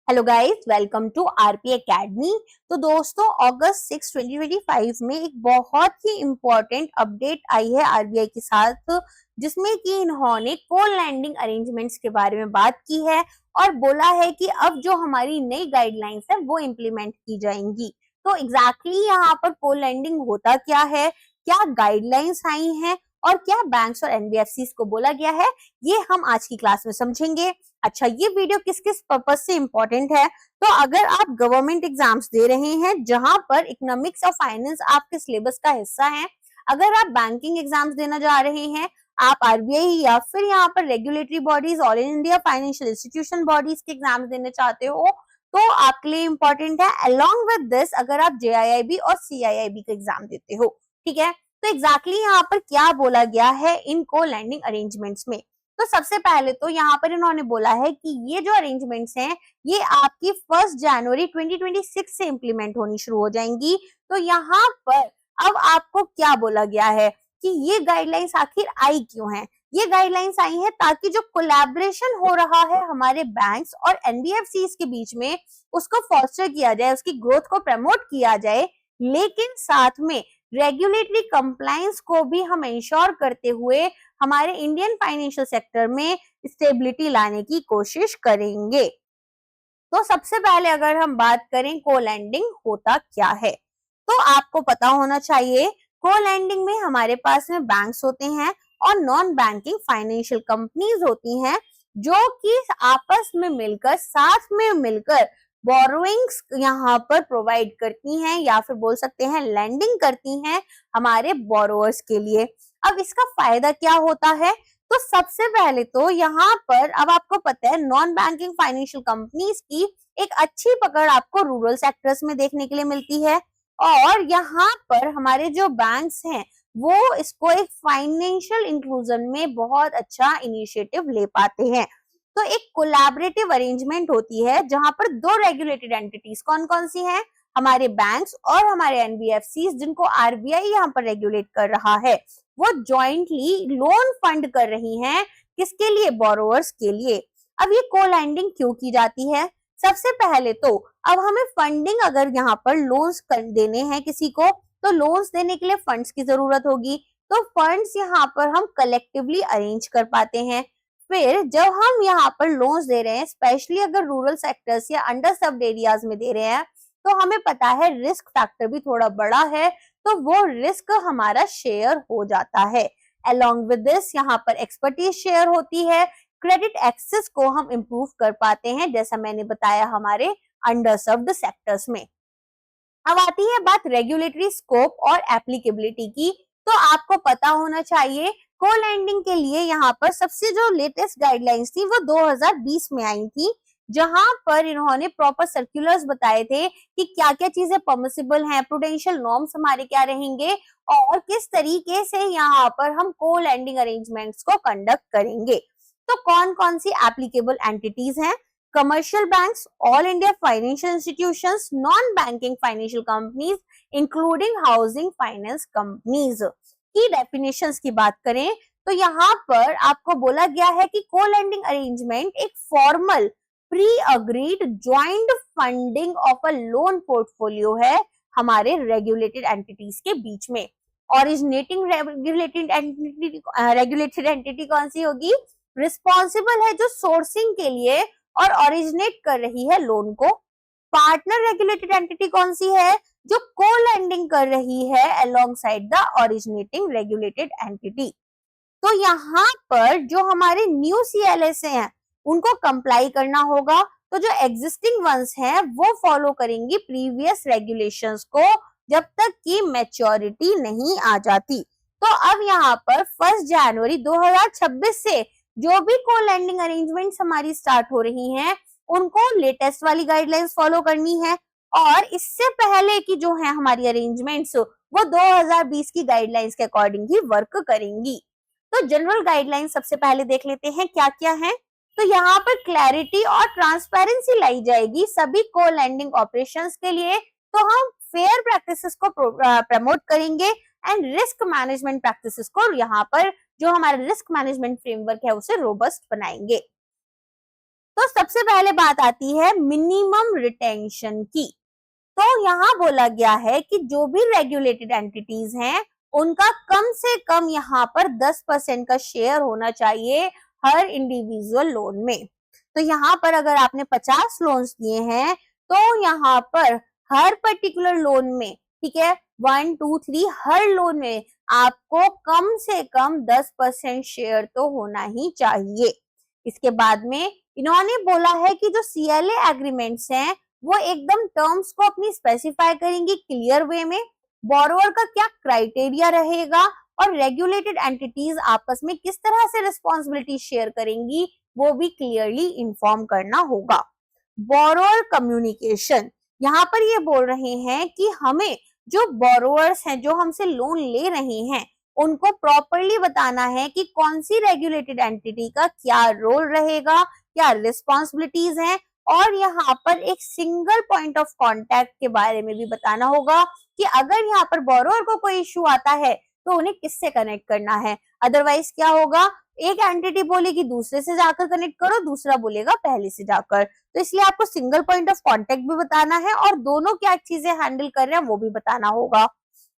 Hello guys, welcome to RP Academy. तो दोस्तों, अगस्त 6 2025 में एक बहुत ही इम्पोर्टेंट अपडेट आई है आरबीआई के साथ, जिसमें कि इन्होंने को लैंडिंग अरेंजमेंट्स के बारे में बात की है और बोला है कि अब जो हमारी नई गाइडलाइंस है वो इम्प्लीमेंट की जाएंगी। तो एग्जैक्टली यहाँ पर को लैंडिंग होता क्या है, क्या गाइडलाइंस आई हैं और क्या बैंक्स और एनबीएफसीज को बोला गया है, ये हम आज की क्लास में समझेंगे। अच्छा, ये वीडियो किस किस पर्पस से इंपॉर्टेंट है? तो अगर आप गवर्नमेंट एग्जाम्स दे रहे हैं जहां पर इकोनॉमिक्स और फाइनेंस आपके सिलेबस का हिस्सा है, अगर आप बैंकिंग एग्जाम्स देना जा रहे हैं, आप आरबीआई या फिर यहाँ पर regulatory bodies, all India financial institution bodies के एग्जाम देना चाहते हो, तो आपके लिए इंपॉर्टेंट है। अलोंग विद दिस, अगर आप जेआईआईबी और सीआईआईबी का एग्जाम देते हो, ठीक है, तो एग्जैक्टली यहाँ पर क्या बोला गया है इन को लैंडिंग अरेंजमेंट्स में। तो सबसे पहले तो यहाँ पर इन्होंने बोला है कि ये जो अरेंजमेंट्स हैं ये आपकी 1 जनवरी 2026 से इंप्लीमेंट होनी शुरू हो जाएंगी। तो यहाँ पर अब आपको क्या बोला गया है कि ये गाइडलाइंस आखिर आई क्यों है? ये गाइडलाइंस आई है ताकि जो कोलैबोरेशन हो रहा है हमारे बैंक्स और एनबीएफसीज के बीच में, उसको फॉस्टर किया जाए, उसकी ग्रोथ को प्रमोट किया जाए, लेकिन साथ में रेगुलेटरी कंप्लायंस को भी हम इंश्योर करते हुए हमारे इंडियन फाइनेंशियल सेक्टर में स्टेबिलिटी लाने की कोशिश करेंगे। तो सबसे पहले अगर हम बात करें को लैंडिंग होता क्या है, तो आपको पता होना चाहिए को लैंडिंग में हमारे पास में बैंक्स होते हैं और नॉन बैंकिंग फाइनेंशियल कंपनीज होती हैं जो कि आपस में मिलकर, साथ में मिलकर बोरोइंग्स यहाँ पर प्रोवाइड करती हैं या फिर बोल सकते हैं लैंडिंग करती हैं हमारे बोरोअर्स के लिए। अब इसका फायदा क्या होता है? तो सबसे पहले तो यहाँ पर अब आपको पता है नॉन बैंकिंग फाइनेंशियल कंपनीज की एक अच्छी पकड़ आपको रूरल सेक्टर्स में देखने के लिए मिलती है, और यहाँ पर हमारे जो बैंक्स हैं वो इसको एक फाइनेंशियल इंक्लूजन में बहुत अच्छा इनिशिएटिव ले पाते हैं। तो एक कोलैबोरेटिव अरेंजमेंट होती है जहां पर दो रेगुलेटेड एंटिटीज कौन कौन सी हैं, हमारे बैंक्स और हमारे एनबीएफसी, जिनको आरबीआई यहाँ पर रेगुलेट कर रहा है, वो जॉइंटली लोन फंड कर रही हैं। किसके लिए? बोरोवर्स के लिए। अब ये को लैंडिंग क्यों की जाती है? सबसे पहले तो अब हमें फंडिंग, अगर यहाँ पर लोन्स देने हैं किसी को, तो लोन्स देने के लिए फंड्स की जरूरत होगी। तो फंड्स यहाँ पर हम कलेक्टिवली अरेंज कर पाते हैं। फिर जब हम यहाँ पर लोन्स दे रहे हैं, स्पेशली अगर रूरल सेक्टर्स या अंडर सर्व्ड एरियाज में दे रहे हैं, तो हमें पता है रिस्क फैक्टर भी थोड़ा बड़ा है, तो वो रिस्क हमारा शेयर हो जाता है। अलोंग विद दिस यहाँ पर एक्सपर्टीज शेयर होती है, क्रेडिट एक्सेस को हम इम्प्रूव कर पाते हैं, जैसा मैंने बताया हमारे अंडर सर्व्ड सेक्टर्स में। अब आती है बात रेगुलेटरी स्कोप और एप्लीकेबिलिटी की। तो आपको पता होना चाहिए को लैंडिंग के लिए यहाँ पर सबसे जो लेटेस्ट गाइडलाइंस थी वो 2020 में आई थी, जहां पर इन्होंने प्रॉपर सर्कुलर्स बताए थे कि क्या क्या चीजें परमिसिबल हैं, प्रूडेंशियल नॉर्म्स हमारे क्या रहेंगे और किस तरीके से यहाँ पर हम को लैंडिंग अरेंजमेंट्स को कंडक्ट करेंगे। तो कौन कौन सी एप्लीकेबल एंटिटीज हैं? Commercial banks, all India financial institutions, non banking financial companies including housing finance companies. की डेफिनेशंस की बात करें तो यहाँ पर आपको बोला गया है कि को लैंडिंग अरेंजमेंट एक formal pre agreed joint funding of a loan portfolio है हमारे रेगुलेटेड एंटिटीज के बीच में। ओरिजिनेटिंग रेगुलेटेड एंटिटी कौन सी होगी? रिस्पॉन्सिबल है जो सोर्सिंग के लिए और ओरिजिनेट कर रही है लोन को। पार्टनर रेगुलेटेड एंटिटी कौन सी है? जो को लैंडिंग कर रही है along side the originating regulated entity. तो यहाँ पर जो हमारे न्यू सीएलएस हैं उनको कंप्लाई करना होगा, तो जो एग्जिस्टिंग वंस हैं वो फॉलो करेंगी प्रीवियस रेगुलेशंस को जब तक कि मैच्योरिटी नहीं आ जाती। तो अब यहाँ पर 1 जनवरी 2026 से जो भी को लैंडिंग अरेंजमेंट्स हमारी स्टार्ट हो रही हैं उनको लेटेस्ट वाली गाइडलाइंस फॉलो करनी है, और इससे पहले की जो है हमारी अरेंजमेंट्स वो 2020 की गाइडलाइंस के अकॉर्डिंग ही वर्क करेंगी। तो जनरल गाइडलाइंस सबसे पहले देख लेते हैं क्या क्या है। तो यहाँ पर क्लैरिटी और ट्रांसपेरेंसी लाई जाएगी सभी को लैंडिंग ऑपरेशंस के लिए। तो हम फेयर प्रैक्टिसेस को प्रमोट करेंगे एंड रिस्क मैनेजमेंट प्रैक्टिसेस को, यहाँ पर जो हमारा रिस्क मैनेजमेंट फ्रेमवर्क है उसे रोबस्ट बनाएंगे। तो सबसे पहले बात आती है मिनिमम रिटेंशन की। तो यहाँ बोला गया है कि जो भी रेगुलेटेड एंटिटीज हैं उनका कम से कम यहाँ पर 10% का शेयर होना चाहिए हर इंडिविजुअल लोन में। तो यहाँ पर अगर आपने 50 लोन्स दिए हैं तो यहाँ पर हर पर्टिकुलर लोन में, ठीक है, 1 2 3 हर लोन में आपको कम से कम 10% शेयर तो होना ही चाहिए। इसके बाद में इन्होंने बोला है कि जो CLA एग्रीमेंट्स हैं वो एकदम टर्म्स को अपनी स्पेसिफाई करेंगी क्लियर वे में, बोरोवर का क्या क्राइटेरिया रहेगा और रेगुलेटेड एंटिटीज आपस में किस तरह से रिस्पॉन्सिबिलिटी शेयर करेंगी वो भी क्लियरली इन्फॉर्म करना होगा। बोरोवर कम्युनिकेशन, यहाँ पर ये बोल रहे हैं कि हमें जो बोरोवर्स हैं जो हमसे लोन ले रहे हैं उनको प्रॉपरली बताना है कि कौन सी रेगुलेटेड एंटिटी का क्या रोल रहेगा, क्या रिस्पॉन्सिबिलिटीज हैं, और यहाँ पर एक सिंगल पॉइंट ऑफ कांटेक्ट के बारे में भी बताना होगा कि अगर यहाँ पर बोरोवर को कोई इश्यू आता है तो उन्हें किससे कनेक्ट करना है। अदरवाइज क्या होगा, एक एंटिटी बोलेगी दूसरे से जाकर कनेक्ट करो, दूसरा बोलेगा पहले से जाकर। तो इसलिए आपको सिंगल पॉइंट ऑफ कांटेक्ट भी बताना है और दोनों क्या चीजें हैंडल कर रहे हैं वो भी बताना होगा।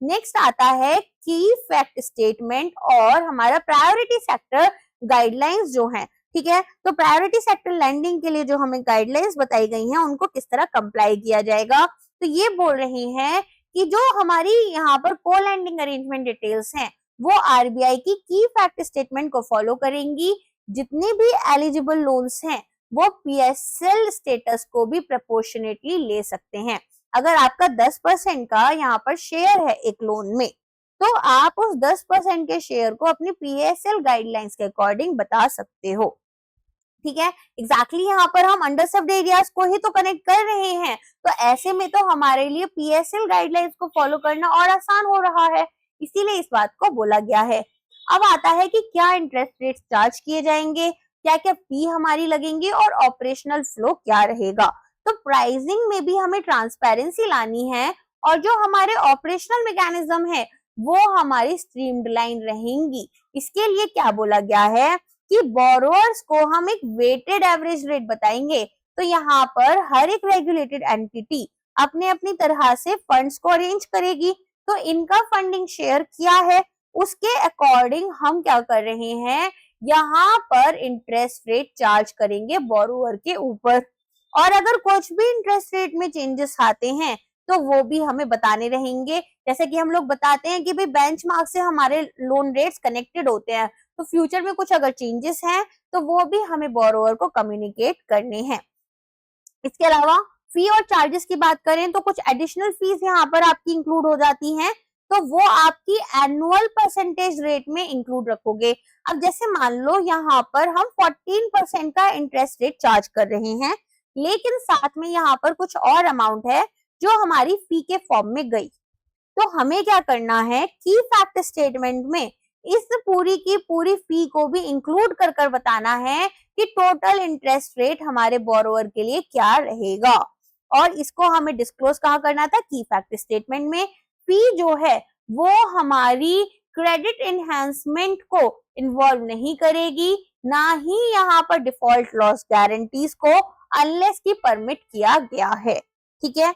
नेक्स्ट आता है की फैक्ट स्टेटमेंट और हमारा प्रायोरिटी सेक्टर गाइडलाइंस जो हैं, ठीक है। तो प्रायोरिटी सेक्टर लैंडिंग के लिए जो हमें गाइडलाइंस बताई गई हैं उनको किस तरह कंप्लाई किया जाएगा। तो ये बोल रहे हैं कि जो हमारी यहाँ पर को लैंडिंग अरेंजमेंट डिटेल्स हैं वो RBI की फैक्ट स्टेटमेंट को फॉलो करेंगी। जितने भी एलिजिबल लोन्स हैं वो PSL स्टेटस को भी प्रोपोर्शनेटली ले सकते हैं। अगर आपका 10% का यहाँ पर शेयर है एक लोन में तो आप उस 10% के शेयर को अपनी PSL गाइडलाइंस के अकॉर्डिंग बता सकते हो, ठीक है। एग्जैक्टली यहाँ पर हम अंडर सर्व्ड एरियाज को ही तो कनेक्ट कर रहे हैं, तो ऐसे में तो हमारे लिए PSL गाइडलाइंस को फॉलो करना और आसान हो रहा है, इसीलिए इस बात को बोला गया है। अब आता है कि क्या इंटरेस्ट रेट चार्ज किए जाएंगे, क्या क्या फी हमारी लगेंगे और ऑपरेशनल फ्लो क्या रहेगा। तो प्राइसिंग में भी हमें ट्रांसपेरेंसी लानी है और जो हमारे ऑपरेशनल मैकेनिज्म है वो हमारी स्ट्रीमलाइन रहेंगी। इसके लिए क्या बोला गया है कि बोरोवर्स को हम एक वेटेड एवरेज रेट बताएंगे। तो यहाँ पर हर एक रेगुलेटेड एंटिटी अपने अपनी तरह से फंड्स को अरेंज करेगी, तो इनका फंडिंग शेयर क्या है उसके अकॉर्डिंग हम क्या कर रहे हैं, यहाँ पर इंटरेस्ट रेट चार्ज करेंगे बोरोवर के ऊपर। और अगर कुछ भी इंटरेस्ट रेट में चेंजेस आते हैं तो वो भी हमें बताने रहेंगे। जैसे कि हम लोग बताते हैं कि भाई बेंचमार्क से हमारे लोन रेट्स कनेक्टेड होते हैं, तो फ्यूचर में कुछ अगर चेंजेस हैं तो वो भी हमें बोरोवर को कम्युनिकेट करने हैं। इसके अलावा फी और चार्जेस की बात करें तो कुछ एडिशनल फीस यहाँ पर आपकी इंक्लूड हो जाती हैं, तो वो आपकी एनुअल परसेंटेज रेट में इंक्लूड रखोगे। अब जैसे मान लो यहाँ पर हम 14% का इंटरेस्ट रेट चार्ज कर रहे हैं, लेकिन साथ में यहाँ पर कुछ और अमाउंट है जो हमारी फी के फॉर्म में गई, तो हमें क्या करना है की फैक्ट स्टेटमेंट में इस पूरी की पूरी फी को भी इंक्लूड कर कर बताना है कि टोटल इंटरेस्ट रेट हमारे बोरोवर के लिए क्या रहेगा। और इसको हमें डिस्क्लोज कहाँ करना था, की फैक्ट स्टेटमेंट में। फी जो है वो हमारी क्रेडिट एनहांसमेंट को इन्वॉल्व नहीं करेगी, ना ही यहाँ पर डिफॉल्ट लॉस गारंटीज को, अनलेस की परमिट किया गया है, ठीक है।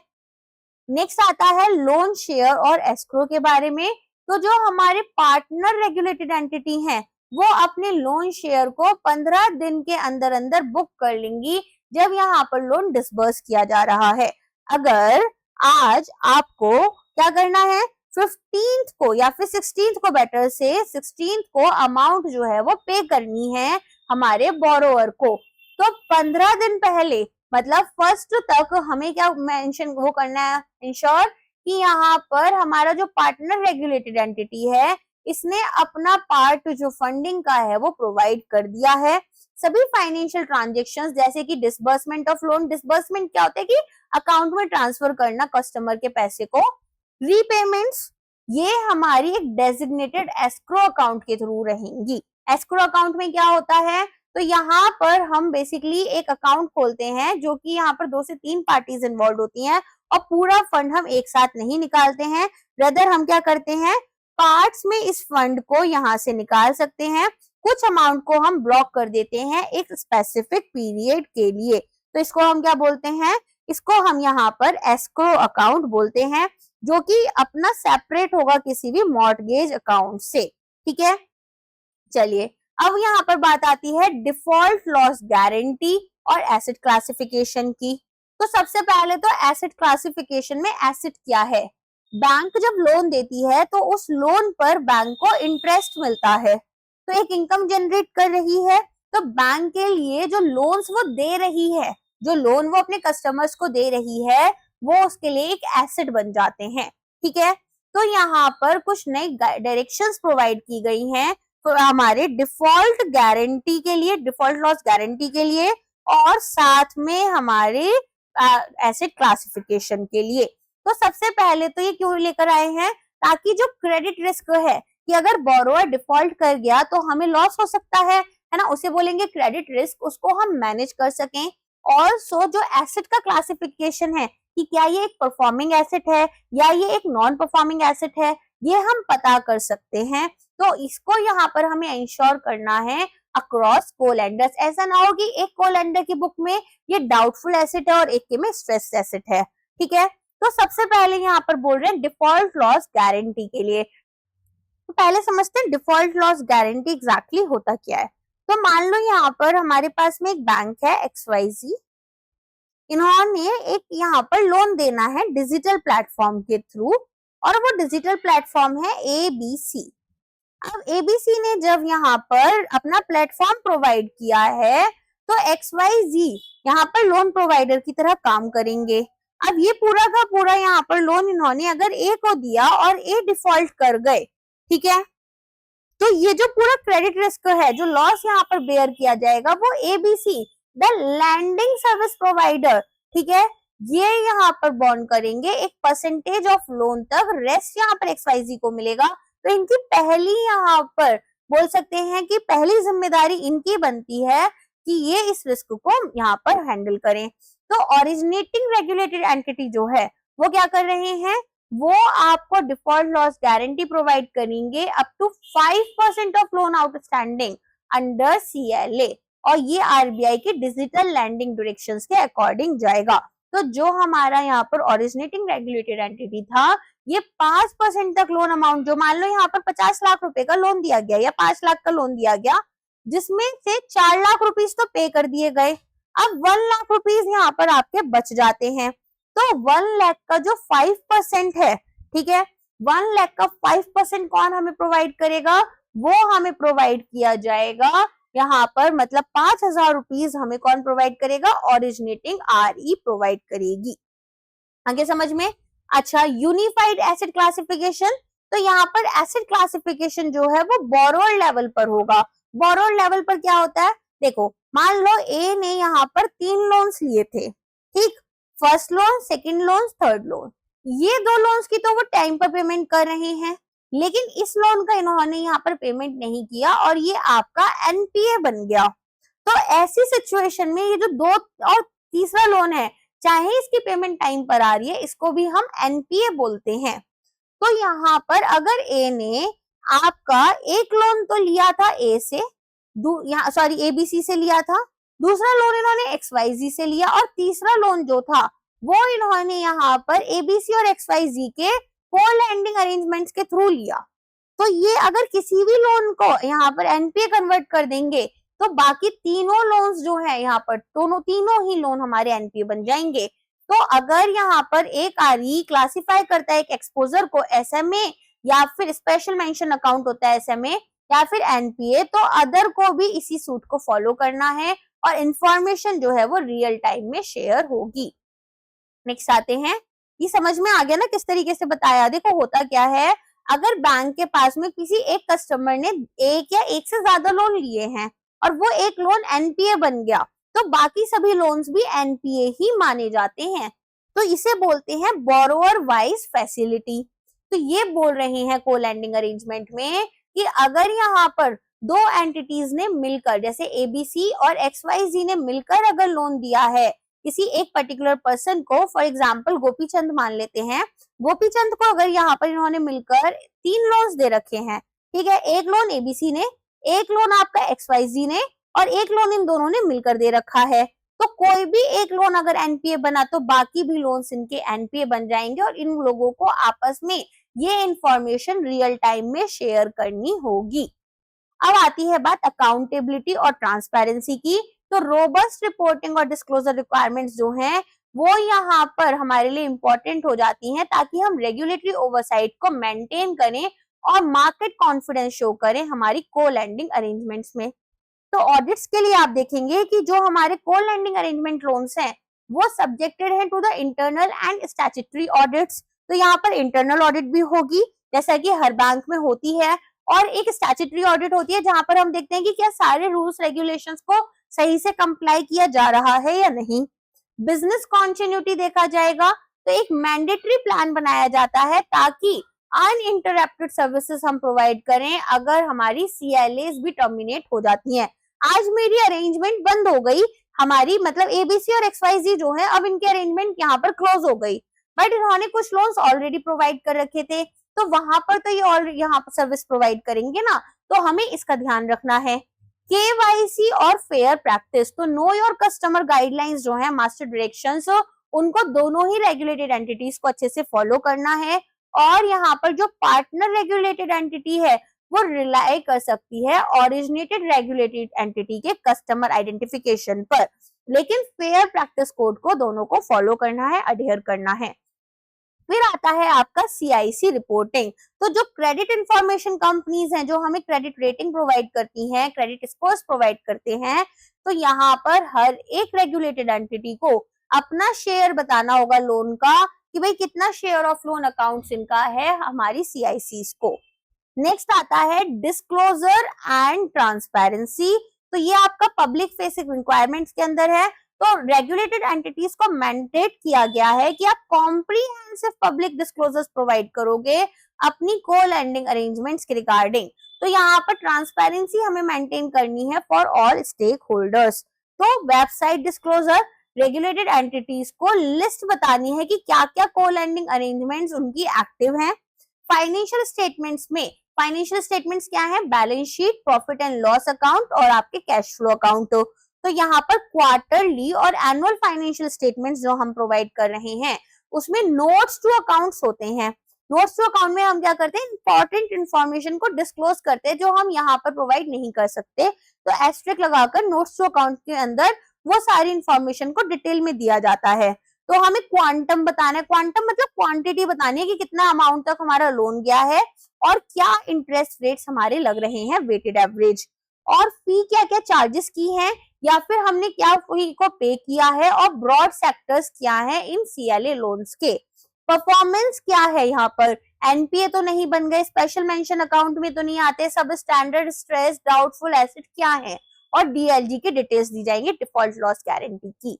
नेक्स्ट आता है लोन शेयर और एस्क्रो के बारे में। तो जो हमारे पार्टनर रेगुलेटेड एंटिटी हैं वो अपने लोन शेयर को 15 दिन के अंदर अंदर बुक कर लेंगी जब यहाँ पर लोन डिसबर्स किया जा रहा है। अगर आज आपको क्या करना है, 15th को या फिर 16th को, बेटर से 16th को अमाउंट जो है वो पे करनी है हमारे बोरोवर को, तो 15 दिन पहले मतलब फर्स्ट तक हमें क्या मेंशन वो करना है, इंश्योर कि यहाँ पर हमारा जो पार्टनर रेगुलेटेड एंटिटी है इसने अपना पार्ट जो फंडिंग का है वो प्रोवाइड कर दिया है। सभी फाइनेंशियल ट्रांजेक्शंस जैसे कि डिसबर्समेंट ऑफ लोन, डिसबर्समेंट क्या होता है कि अकाउंट में ट्रांसफर करना कस्टमर के पैसे को, रीपेमेंट्स ये हमारी एक डेजिग्नेटेड एस्क्रो अकाउंट के थ्रू रहेंगी। एस्क्रो अकाउंट में क्या होता है, तो यहाँ पर हम बेसिकली एक अकाउंट खोलते हैं जो कि यहाँ पर 2 से 3 पार्टीज इन्वॉल्व होती हैं और पूरा फंड हम एक साथ नहीं निकालते हैं, रदर हम क्या करते हैं पार्ट्स में इस फंड को यहाँ से निकाल सकते हैं। कुछ अमाउंट को हम ब्लॉक कर देते हैं एक स्पेसिफिक पीरियड के लिए, तो इसको हम क्या बोलते हैं, इसको हम यहाँ पर एस्क्रो अकाउंट बोलते हैं, जो कि अपना सेपरेट होगा किसी भी मॉर्टगेज अकाउंट से। ठीक है, चलिए अब यहाँ पर बात आती है डिफॉल्ट लॉस गारंटी और एसेट क्लासिफिकेशन की। तो सबसे पहले तो एसेट क्लासिफिकेशन में एसेट क्या है, बैंक जब लोन देती है तो उस लोन पर बैंक को इंटरेस्ट मिलता है, तो एक इनकम जनरेट कर रही है। तो बैंक के लिए जो लोन्स वो दे रही है, जो लोन वो अपने कस्टमर्स को दे रही है, वो उसके लिए एक एसेट बन जाते हैं। ठीक है, तो यहाँ पर कुछ नई डायरेक्शंस प्रोवाइड की गई हैं तो हमारे डिफॉल्ट गारंटी के लिए, डिफॉल्ट लॉस गारंटी के लिए, और साथ में हमारे एसेट क्लासिफिकेशन के लिए। तो सबसे पहले तो ये क्यों लेकर आए हैं, ताकि जो क्रेडिट रिस्क है कि अगर बोरोअर डिफॉल्ट कर गया तो हमें लॉस हो सकता है ना, उसे बोलेंगे क्रेडिट रिस्क, उसको हम मैनेज कर सकें। और सो जो एसेट का क्लासिफिकेशन है कि क्या ये एक परफॉर्मिंग एसेट है या ये एक नॉन परफॉर्मिंग एसेट है, ये हम पता कर सकते हैं। तो इसको यहाँ पर हमें इंश्योर करना है अक्रॉस कोलेंडर्स। ऐसा ना हो कि एक कोलेंडर की बुक में ये डाउटफुल एसेट है और एक के में स्ट्रेस एसेट है। ठीक है, तो सबसे पहले यहाँ पर बोल रहे हैं डिफॉल्ट लॉस गारंटी के लिए। तो पहले समझते हैं डिफॉल्ट लॉस गारंटी एग्जैक्टली होता क्या है। तो मान लो यहाँ पर हमारे पास में एक बैंक है XYZ, इन्होंने एक यहाँ पर लोन देना है डिजिटल प्लेटफॉर्म के थ्रू, और वो डिजिटल प्लेटफॉर्म है ABC। अब ABC ने जब यहाँ पर अपना प्लेटफॉर्म प्रोवाइड किया है तो XYZ यहाँ पर लोन प्रोवाइडर की तरह काम करेंगे। अब ये पूरा का पूरा यहाँ पर लोन इन्होंने अगर A को दिया और A डिफॉल्ट कर गए, ठीक है, तो ये जो पूरा क्रेडिट रिस्क है, जो लॉस यहाँ पर बेयर किया जाएगा, वो ABC the lending service provider, ठीक है, ये यहाँ पर बॉन्ड करेंगे एक परसेंटेज ऑफ लोन तक, रेस्ट यहाँ पर XYZ को मिलेगा। तो इनकी पहली यहाँ पर बोल सकते हैं कि पहली जिम्मेदारी इनकी बनती है कि ये इस रिस्क को यहाँ पर हैंडल करें। तो ओरिजिनेटिंग रेगुलेटेड एंटिटी जो है वो क्या कर रहे हैं, वो आपको डिफॉल्ट लॉस गारंटी प्रोवाइड करेंगे up to 5% of loan outstanding under CLA, और ये RBI की डिजिटल लैंडिंग डायरेक्शंस के अकॉर्डिंग जाएगा। तो जो हमारा यहाँ पर ओरिजिनेटिंग रेगुलेटेड एंटिटी था, ये 5% तक लोन अमाउंट, जो मान लो यहाँ पर 50 लाख रुपए का लोन दिया गया या 5 लाख का लोन दिया गया, जिसमें से 4 लाख रुपीज तो पे कर दिए गए, अब 1 लाख रुपीज यहाँ पर आपके बच जाते हैं। तो 1 लाख का जो 5% है, ठीक है, 1 लाख का 5% कौन हमें प्रोवाइड करेगा, वो हमें प्रोवाइड किया जाएगा यहाँ पर, मतलब 5,000 रुपीज हमें कौन प्रोवाइड करेगा, ओरिजिनेटिंग RE प्रोवाइड करेगी। आगे समझ में। अच्छा, यूनिफाइड एसेट क्लासिफिकेशन, तो यहाँ पर एसेट क्लासिफिकेशन जो है वो बोरोअर लेवल पर होगा। बोरोअर लेवल पर क्या होता है, देखो मान लो A ने यहाँ पर 3 लोन्स लिए थे, ठीक, first loan, second loan, third loan, ये 2 लोन्स की तो वो टाइम पर पेमेंट कर रहे हैं, लेकिन इस लोन का इन्होंने यहाँ पर पेमेंट नहीं किया और ये आपका NPA बन गया। तो ऐसी सिचुएशन में ये जो 2 और तीसरा लोन है, चाहे इसकी पेमेंट टाइम पर आ रही है, इसको भी हम NPA बोलते हैं। तो यहाँ पर अगर A ने आपका एक लोन तो लिया था A से, ABC से लिया था, दूसरा लोन इन्होंने XYZ से लिया, और तीसरा लोन जो था वो इन्होंने यहाँ पर ABC और XYZ के को-लैंडिंग अरेंजमेंट्स के थ्रू लिया। तो ये अगर किसी भी लोन को यहाँ पर NPA कन्वर्ट कर देंगे तो बाकी तीनों लोन्स जो है यहाँ पर, तीनों ही लोन हमारे NPA बन जाएंगे। तो अगर यहाँ पर एक RE क्लासिफाई करता है एक एक्सपोजर को SMA, या फिर स्पेशल मेंशन अकाउंट होता है SMA, या फिर NPA, तो अदर को भी इसी सूट को फॉलो करना है और इंफॉर्मेशन जो है वो रियल टाइम में शेयर होगी। नेक्स्ट आते हैं, ये समझ में आ गया ना किस तरीके से बताया। देखो होता क्या है, अगर बैंक के पास में किसी एक कस्टमर ने एक या एक से ज्यादा लोन लिए हैं और वो एक लोन NPA बन गया, तो बाकी सभी लोन्स भी NPA ही माने जाते हैं। तो इसे बोलते हैं बोरोअर वाइज फैसिलिटी। तो ये बोल रहे हैं को-लैंडिंग अरेंजमेंट में कि अगर यहाँ पर 2 एंटिटीज ने मिलकर, जैसे ABC और XYZ ने मिलकर अगर लोन दिया है किसी एक पर्टिकुलर पर्सन को, फॉर एग्जाम्पल गोपीचंद मान लेते हैं, गोपीचंद को अगर यहाँ पर इन्होंने मिलकर 3 लोन्स दे रखे हैं, ठीक है, एक लोन ABC ने, एक लोन आपका XYZ ने और एक लोन इन दोनों ने मिलकर दे रखा है, तो कोई भी एक लोन अगर एनपीए बना तो बाकी भी लोन्स इनके एनपीए बन जाएंगे और इन लोगों को आपस में ये इंफॉर्मेशन रियल टाइम में शेयर करनी होगी। अब आती है बात अकाउंटेबिलिटी और ट्रांसपेरेंसी की। तो रोबस्ट रिपोर्टिंग और डिस्क्लोजर रिक्वायरमेंट्स जो हैं वो यहाँ पर हमारे लिए इंपॉर्टेंट हो जाती हैं ताकि हम रेगुलेटरी ओवरसाइट को मेंटेन करें और मार्केट कॉन्फिडेंस शो करें हमारी को लैंडिंग अरेंजमेंट्स में। तो ऑडिट्स के लिए आप देखेंगे कि जो हमारे को लैंडिंग अरेंजमेंट लोन्स हैं वो सब्जेक्टेड हैं to the internal and statutory audits. तो यहाँ पर इंटरनल ऑडिट भी होगी जैसा कि हर बैंक में होती है, और एक स्टैट्यूटरी ऑडिट होती है जहां पर हम देखते हैं कि क्या सारे रूल्स रेगुलेशंस को सही से कंप्लाई किया जा रहा है या नहीं। बिजनेस कॉन्टिन्यूटी देखा जाएगा, तो एक मैंडेटरी प्लान बनाया जाता है ताकि अनइंटरप्टेड सर्विसेज हम प्रोवाइड करें अगर हमारी CLAs भी टर्मिनेट हो जाती हैं। आज मेरी अरेंजमेंट बंद हो गई, हमारी मतलब ABC और XYZ जो है अब इनके अरेंजमेंट यहाँ पर क्लोज हो गई, बट इन्होंने कुछ लोन्स ऑलरेडी प्रोवाइड कर रखे थे, तो वहां पर तो ये और यहाँ पर सर्विस प्रोवाइड करेंगे ना, तो हमें इसका ध्यान रखना है। KYC और फेयर प्रैक्टिस, तो नो योर कस्टमर गाइडलाइंस जो है मास्टर डायरेक्शंस, उनको दोनों ही रेगुलेटेड एंटिटीज को अच्छे से फॉलो करना है, और यहाँ पर जो पार्टनर रेगुलेटेड एंटिटी है वो रिलाई कर सकती है ओरिजिनेटेड रेगुलेटेड एंटिटी के कस्टमर आइडेंटिफिकेशन पर, लेकिन फेयर प्रैक्टिस कोड को दोनों को फॉलो करना है, अडेयर करना है। फिर आता है आपका CIC रिपोर्टिंग। तो जो क्रेडिट इंफॉर्मेशन कंपनीज हैं जो हमें क्रेडिट रेटिंग प्रोवाइड करती हैं, क्रेडिट स्कोर्स प्रोवाइड करते हैं, तो यहाँ पर हर एक रेगुलेटेड एंटिटी को अपना शेयर बताना होगा लोन का कि भाई कितना शेयर ऑफ लोन अकाउंट्स इनका है हमारी CICs को। नेक्स्ट आता है डिस्क्लोजर एंड ट्रांसपेरेंसी। तो ये आपका पब्लिक फेसिंग रिक्वायरमेंट्स के अंदर है। तो रेगुलेटेड एंटिटीज को मैंडेट किया गया है कि आप कॉम्प्रिहेंसिव पब्लिक डिस्क्लोजर्स प्रोवाइड करोगे अपनी को लैंडिंग अरेंजमेंट्स के रिगार्डिंग। तो यहाँ पर ट्रांसपेरेंसी हमें मेंटेन करनी है फॉर ऑल स्टेक होल्डर्स। तो वेबसाइट डिस्क्लोजर, रेगुलेटेड एंटिटीज को लिस्ट बतानी है कि क्या क्या को लैंडिंग अरेंजमेंट्स उनकी एक्टिव हैं। फाइनेंशियल स्टेटमेंट्स में, फाइनेंशियल स्टेटमेंट्स क्या है, balance sheet, profit and loss account और आपके कैश फ्लो अकाउंट। तो यहाँ पर क्वार्टरली और एनुअल फाइनेंशियल स्टेटमेंट्स जो हम प्रोवाइड कर रहे हैं उसमें नोट्स टू अकाउंट्स होते हैं। नोट्स टू अकाउंट में हम क्या करते हैं, इंपॉर्टेंट इंफॉर्मेशन को डिस्क्लोज करते हैं जो हम यहाँ पर प्रोवाइड नहीं कर सकते, तो एस्टेरिस्क लगाकर नोट्स टू अकाउंट के अंदर वो सारी इंफॉर्मेशन को डिटेल में दिया जाता है। तो हमें क्वांटम बताना है, क्वांटम मतलब क्वांटिटी बतानी है कि कितना अमाउंट तक हमारा लोन गया है और क्या इंटरेस्ट रेट्स हमारे लग रहे हैं वेटेड एवरेज, और फी क्या क्या चार्जेस की हैं या फिर हमने क्या फी को पे किया है, और ब्रॉड सेक्टर्स क्या है इन CLA लोन्स के। परफॉर्मेंस क्या है, यहाँ पर एनपीए तो नहीं बन गए, स्पेशल मेंशन अकाउंट में तो नहीं आते, सब स्टैंडर्ड, स्ट्रेस, डाउटफुल एसेट क्या है, और DLG के डिटेल्स दी जाएंगे, डिफॉल्ट लॉस गारंटी की।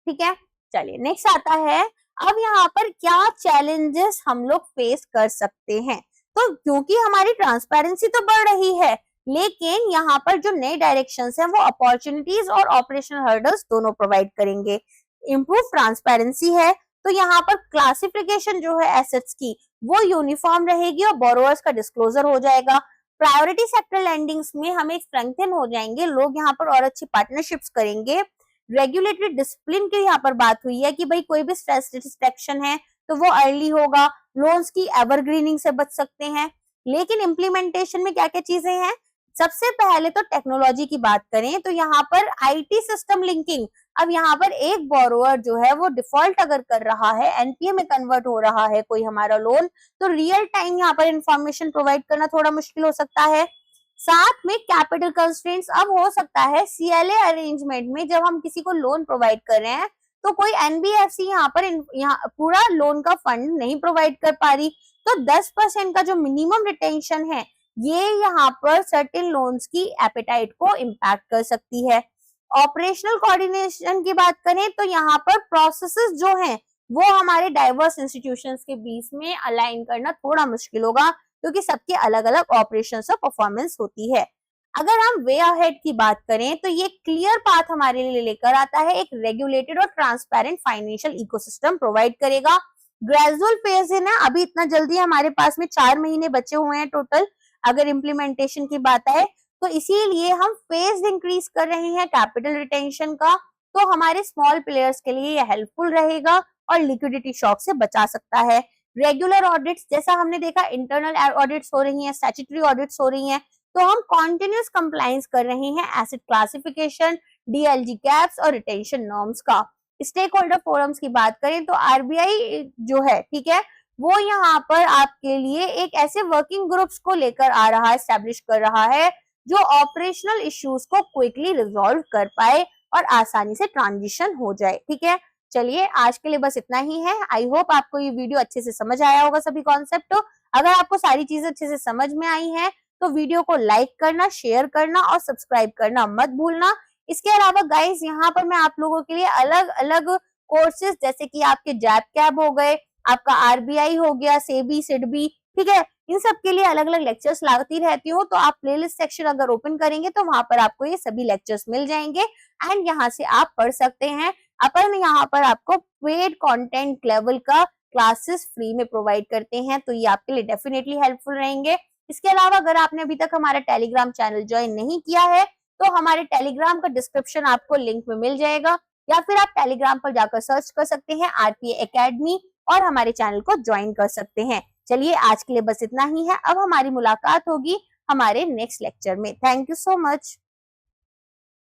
ठीक है, चलिए नेक्स्ट आता है। अब यहाँ पर क्या चैलेंजेस हम लोग फेस कर सकते हैं। तो क्योंकि हमारी ट्रांसपेरेंसी तो बढ़ रही है, लेकिन यहाँ पर जो नए डायरेक्शंस हैं वो अपॉर्चुनिटीज और ऑपरेशनल हर्डल्स दोनों प्रोवाइड करेंगे। इम्प्रूव ट्रांसपेरेंसी है, तो यहाँ पर क्लासिफिकेशन जो है एसेट्स की वो यूनिफॉर्म रहेगी और बोरोवर्स का डिस्क्लोजर हो जाएगा। प्रायोरिटी सेक्टर लैंडिंग्स में हमें स्ट्रेंथन हो जाएंगे लोग यहाँ पर और अच्छी पार्टनरशिप्स करेंगे। रेगुलेटरी डिसिप्लिन की यहाँ पर बात हुई है कि भाई कोई भी स्ट्रेस डिटेक्शन है तो वो अर्ली होगा, लोन्स की एवरग्रीनिंग से बच सकते हैं। लेकिन इम्प्लीमेंटेशन में क्या क्या चीजें हैं, सबसे पहले तो टेक्नोलॉजी की बात करें तो यहाँ पर IT सिस्टम लिंकिंग। अब यहाँ पर एक बोरोवर जो है वो डिफॉल्ट अगर कर रहा है, एनपीए में कन्वर्ट हो रहा है कोई हमारा लोन, तो रियल टाइम यहाँ पर इंफॉर्मेशन प्रोवाइड करना थोड़ा मुश्किल हो सकता है। साथ में कैपिटल कंस्ट्रेंट्स, अब हो सकता है CLA अरेंजमेंट में जब हम किसी को लोन प्रोवाइड कर रहे हैं तो कोई NBFC यहाँ पर यहाँ पूरा लोन का फंड नहीं प्रोवाइड कर पा रही, तो 10% का जो मिनिमम रिटेंशन है ये यहाँ पर सर्टेन लोन्स की एपेटाइट को इम्पैक्ट कर सकती है। ऑपरेशनल कोऑर्डिनेशन की बात करें तो यहाँ पर प्रोसेसेस जो हैं वो हमारे डाइवर्स इंस्टीट्यूशंस के बीच में अलाइन करना थोड़ा मुश्किल होगा क्योंकि सबके अलग अलग ऑपरेशंस और परफॉर्मेंस होती है। अगर हम वे अहेड की बात करें तो ये क्लियर पाथ हमारे लिए लेकर आता है, एक रेगुलेटेड और ट्रांसपेरेंट फाइनेंशियल इकोसिस्टम प्रोवाइड करेगा। ग्रेजुअल फेज इन है, अभी इतना जल्दी हमारे पास में 4 महीने बचे हुए हैं टोटल। अगर इम्प्लीमेंटेशन की बात आए तो इसीलिए हम फेज इंक्रीज कर रहे हैं कैपिटल रिटेंशन का, तो हमारे स्मॉल प्लेयर्स के लिए ये हेल्पफुल रहेगा और लिक्विडिटी शॉक से बचा सकता है। रेगुलर ऑडिट्स, जैसा हमने देखा इंटरनल ऑडिट्स हो रही हैं, स्टैट्यूटरी ऑडिट्स हो रही हैं, तो हम कॉन्टिन्यूस कंप्लायंस कर रहे हैं एसेट क्लासिफिकेशन, डीएलजी कैप्स और रिटेंशन नॉर्म्स का। स्टेक होल्डर फोरम्स की बात करें तो आरबीआई जो है, ठीक है, वो यहाँ पर आपके लिए एक ऐसे वर्किंग ग्रुप्स को लेकर आ रहा है, एस्टैब्लिश कर रहा है, जो ऑपरेशनल इश्यूज को क्विकली रिजॉल्व कर पाए और आसानी से ट्रांजिशन हो जाए। ठीक है, चलिए आज के लिए बस इतना ही है। आई होप आपको ये वीडियो अच्छे से समझ आया होगा सभी कॉन्सेप्ट। अगर आपको सारी चीजें अच्छे से समझ में आई हैं तो वीडियो को लाइक करना, शेयर करना और सब्सक्राइब करना मत भूलना। इसके अलावा गाइस यहाँ पर मैं आप लोगों के लिए अलग अलग कोर्सेज, जैसे कि आपके जैप कैब हो गए, आपका आरबीआई हो गया, सेबी, सिडबी, ठीक है, इन सब के लिए अलग अलग लेक्चर्स लाती रहती हूँ। तो आप प्लेलिस्ट सेक्शन अगर ओपन करेंगे तो वहां पर आपको ये सभी लेक्चर्स मिल जाएंगे एंड यहाँ से आप पढ़ सकते हैं। अपन यहाँ पर आपको पेड कंटेंट लेवल का क्लासेस फ्री में प्रोवाइड करते हैं, तो ये आपके लिए डेफिनेटली हेल्पफुल रहेंगे। इसके अलावा अगर आपने अभी तक हमारा टेलीग्राम चैनल ज्वाइन नहीं किया है तो हमारे टेलीग्राम का डिस्क्रिप्शन आपको लिंक में मिल जाएगा, या फिर आप टेलीग्राम पर जाकर सर्च कर सकते हैं आरपीए एकेडमी और हमारे चैनल को ज्वाइन कर सकते हैं। चलिए आज के लिए बस इतना ही है, अब हमारी मुलाकात होगी हमारे नेक्स्ट लेक्चर में। Thank you so much.